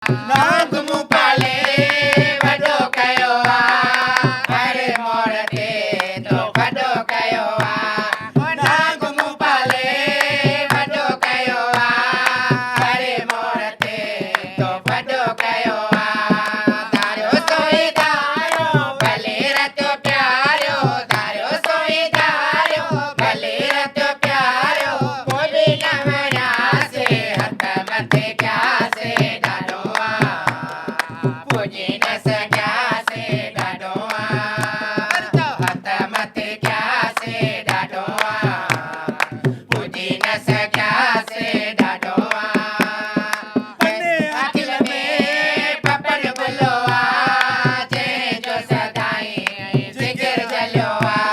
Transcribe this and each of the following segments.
नाग मुंह पाले वॾो कयो आहे, हर मोड़ ते तो वॾो कयो आहे। नाग मुंह पाले वॾो कयो आहे, हर मोड़ ते तो वॾो कयो आहे। तारियो सोई तारियो भले रत प्यारियो, तारियो सोई तारियो भले रत प्यारियो। कोई बि न वञासे हथ मथे कयासे ॾाढो आहे, पुॼी न सघियासे ॾाढो आहे। हथ मथे कयासे ॾाढो आहे, पुॼी न सघियासे ॾाढो आहे। अखिल में पपन गुलो आहे, जंहिंजो सदाईं ज़िक्र जलियो आहे।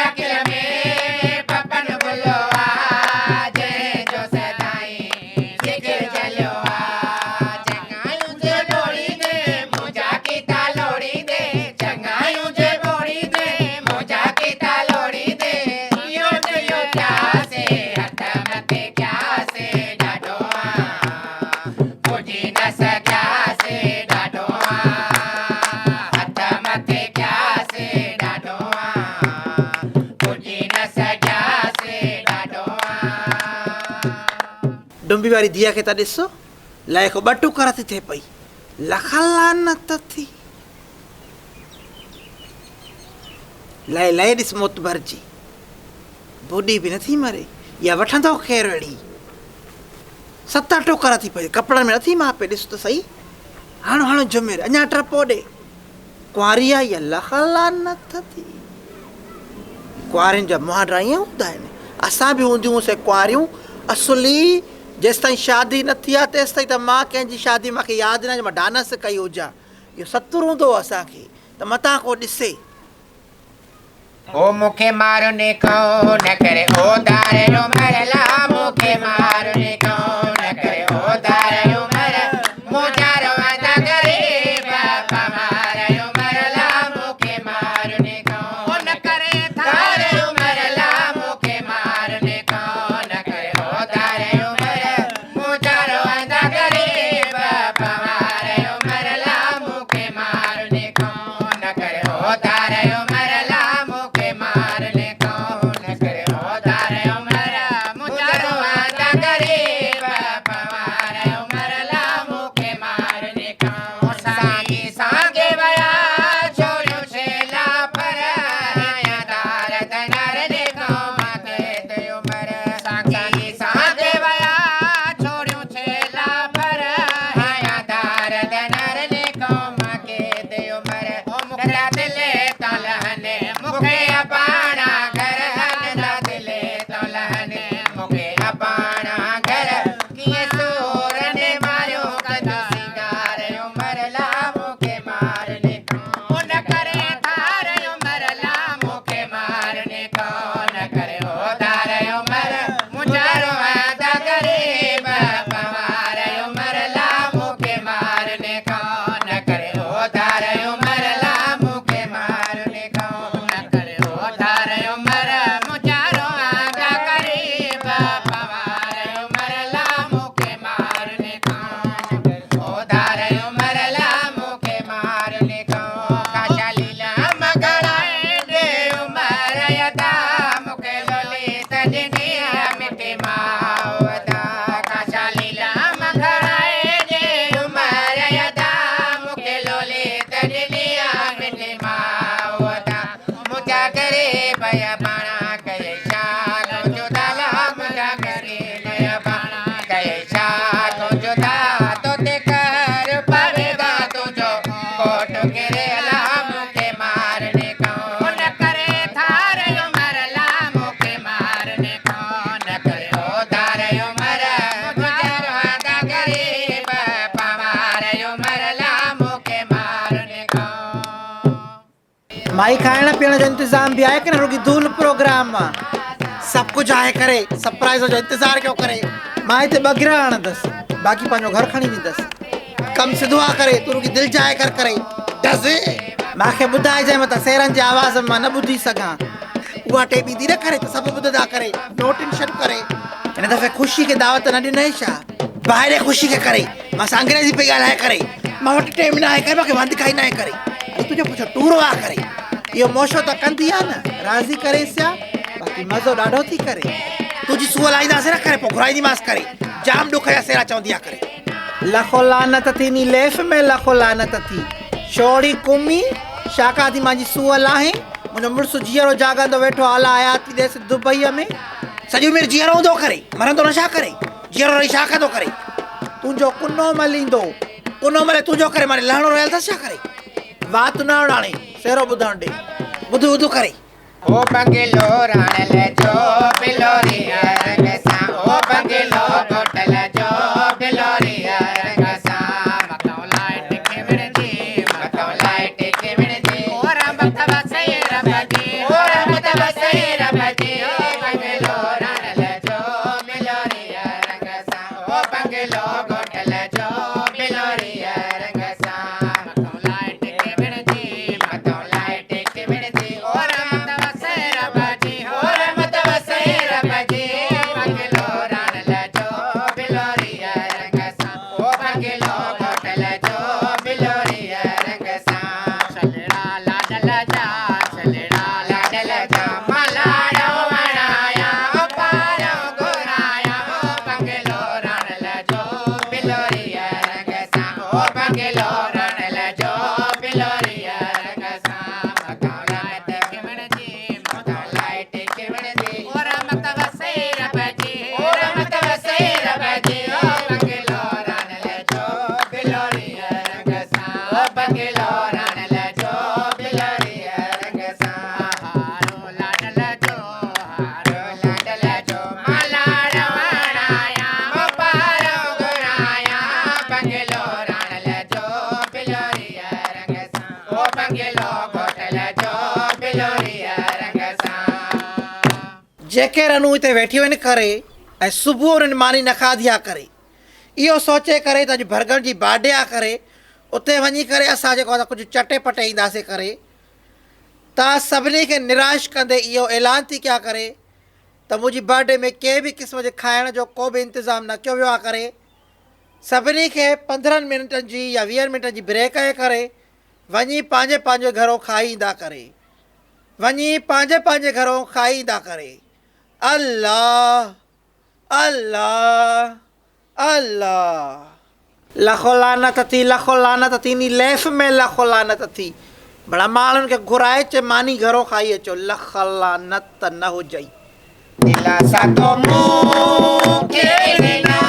अखिल में पपन गुलो आहे, जंहिंजो सदाईं ज़िक्र जलियो आहे। चङायूं जे लोड़ी दे मुंहिंजा कीता लोड़ी दे, चङायूं जे लोड़ी दे मुंहिंजा कीता लोड़ी दे। इहो इहो कयासे हथ मथे कयासे ॾाढो आहे, पुॼी न सघियासे ॾाढो आहे। हथ मथे कयासे ॾाढो आहे, पुॼी न सघियासे ॾाढो आहे। डुंबी वारी धीअ खे त ॾिसो, लाइ को ॿ टुकर थी थिए पई, लख लानत थी। लाइ लाइ ॾिस मोत भरिजी, बुॾी बि नथी मरे, या वठंदो केरु अहिड़ी। 7 टोकर थी पई, कपिड़नि में नथी मापे, ॾिस त सही। हाणो हाणो जुमेर अञा टपो ॾे, कुंवारी आहे या लख लानत थी। कुंवारियुनि जा मुहांडा ईअं हूंदा आहिनि। असां बि हूंदियूं हुआसीं कुंवारियूं असुली। जेसि ताईं शादी न थी आहे तेसि ताईं त मां कंहिंजी शादी मूंखे यादि न आहे, मां डानस कई हुजां। इहो सतुर हूंदो हो असांखे, त मतां को ॾिसे। ओ मूंखे मारो नेको न करे ओ दारियो मरला, मूंखे मारो नेको न करे ओ दारियो मर। मुंहिंजा वादा करे बापा मारियो मरला, मूंखे मारो नेको न करे दारियो मरला, मूंखे मारो नेको न करे ओ दारियो मर। मुंहिंजा वादा करे बापा मारियो मरला, मूंखे मारो नेको न करे ओ दारियो मरला, मूंखे मारने को न करे ओ दारियो मर। मुंहिंजा वादा करे बापा मारियो मरला, मूंखे मारने को। सागे सागे वया छोड़ियो छेला पर, आया दार दनर ने को माथे दयो मर। सागे सागे वया छोड़ियो छेला पर, आया दार दनर ने को माथे दयो मर। ओ मुखरा दिले तलहने मूंखे अपाणा घर, हलंदा दिले तलहने मूंखे अपाणा घर। कीअं सूर ने मारियो कदू सिंगारियो मरला, मूंखे मारने को न करे धारियो मरला, मूंखे मारने को न करे ओ धारियो मर। मुंहिंजा वादा करे बापा मारियो मरला, मूंखे मारने को न करे ओ धारियो मरला, मूंखे मारने को न करे ओ धारियो मर। मुंहिंजा वादा करे बापा मारियो मरला, मूंखे मारने को ओ धारियो मरला, मूंखे मारने को। काशा लीला मगड़ाए दे उमर यदा, मूंखे लोली तजनी मिठी मावदा। काशा लीला मगड़ाए दे उमर यदा, मूंखे लोली तजनी मिठी मावदा। मुंहिंजा करे भया पाणा कये छा तुंहिंजो दाला, मुंहिंजा करे भया पाणा कये छा तुंहिंजो दा। तोते कर पवेगा तुंहिंजो कोट किरयला, मूंखे मारने को न करे धारियो मरला, मूंखे मारने को न करे ओ धारियो मर। मुंहिंजा वादा करे बापा मारियो मरला, मूंखे मारने को। माई खाइण पीअण जो इंतज़ाम बि आहे कि न, रुॻी धूल प्रोग्राम आहे। सभु कुझु आहे करे सरप्राइज़ जो इंतज़ारु कयो करे। मां हिते ॿ गिरह हणंदसि, बाक़ी पंहिंजो घर खणी वेंदसि। कमु सिधो आहे करे, तूं रुॻी दिलि जाए कर करे डज़। मूंखे ॿुधाइजांइ मतां सेरनि जी आवाज़ में मां न ॿुधी सघां। उहा टेपी थी न करे त सभु ॿुधंदा करे, नो टेंशन करे। हिन दफ़े ख़ुशी खे दावत न ॾिनई छा? ॿाहिरि ख़ुशी खे करे मां सां अंग्रेज़ी पई ॻाल्हाए करे मां वटि टाइम न आहे करे मूंखे वांदि काई न आहे करे अरे तुंहिंजो पुछो टूरो आहे करे इहो मोशो त कंदी आहे न राज़ी करेसि या बाक़ी मज़ो ॾाढो थी करे तुंहिंजी सूअ लाहींदासीं न करे पोइ घुराईंदीमांसि करे जाम ॾुख जा सेरा चवंदी आहे करे लखो लानत थी नी लेफ़ में लखो लानत थी छोड़ी कुमी शाका थी मुंहिंजी सूअ लाहे मुंहिंजो मुड़ुसु जीअरो जाॻंदो वेठो आला आया थी ॾेसि दुबईअ में सॼी उमिरि जीअरो हूंदो करे मरंदो न छा करे जीअरो रही छा कंदो करे तुंहिंजो कुनो मलींदो कुनो मले तुंहिंजो करे माने लहणो रहियल अथसि छा करे वात न उड़ाणे सेरो ॿुधण ॾे ॿुधु ॿुधु करे ओ बंगलो राणल जो बिलोरी रंग सां ओ बंगलो कोटल जो बिलोरी रंग सां मथो लाइट के मिणजी मथो लाइट के मिणजी ओ रमत वसई रबजी ओ रमत वसई रबजी ओ बंगलो राणल जो बिलोरी रंग सां ओ बंगलो कोटल जो बिलोरी रंग सां मथो लाइट के मिणजी मथो लाइट के मिणजी ओ रमत वसई रबजी ओ रमत वसई रबजी बंगलो राणल जो बिलोरी रंग सां ओ बंगलो कोटल जो बिलोरी रंग सां छलड़ा लाडल जा मलाड़ो वणाया ओ पारो घुराया ओ बंगलो राणल जो बिलोरी रंग सां ओ बंगलो राणल जो बिलोरी रंग सां मथो लाइट के मिणजी मथो लाइट के मिणजी ओ रमत वसई रबजी ओ रमत वसई रबजी ओ बंगलो राणल जो बिलोरी रंग सां ओ बंगलो राणल जो बिलोरी रंग सां हारो लाडल जो मलाड़ो वणाया ओ पारो घुराया बंगलो राणल जो बिलोरी रंग सां ओ बंगलो कोटल जो बिलोरी रंग सां जेके रनू हिते वेठी वञनि करे ऐं सुबुह उन्हनि मानी न खाधी आहे करे इहो सोचे करे त अॼु भरगण जी बाडे आहे करे उते वञी करे असां जेको आहे कुझु चटे पटे ईंदासीं करे तव्हां सभिनी खे निराश कंदे इहो ऐलान थी कया करे त मुंहिंजी बर्थडे में कंहिं बि क़िस्म जे खाइण जो को बि इंतज़ाम न कयो वियो आहे करे सभिनी खे 15 मिंटनि जी या 20 मिंटनि जी ब्रेक आहे करे वञी पंहिंजे पंहिंजे घरों खाई ईंदा करे वञी पंहिंजे पंहिंजे घरों खाई ईंदा करे अल्लाह अल्लाह अल्लाह लखो लानत थी नी लेफ़ में लखो लानत थी बड़ा माण्हुनि खे घुराए चे मानी घरों खाई अचो लख लानत न हुजई दिलासा तो मुंह के ॾिना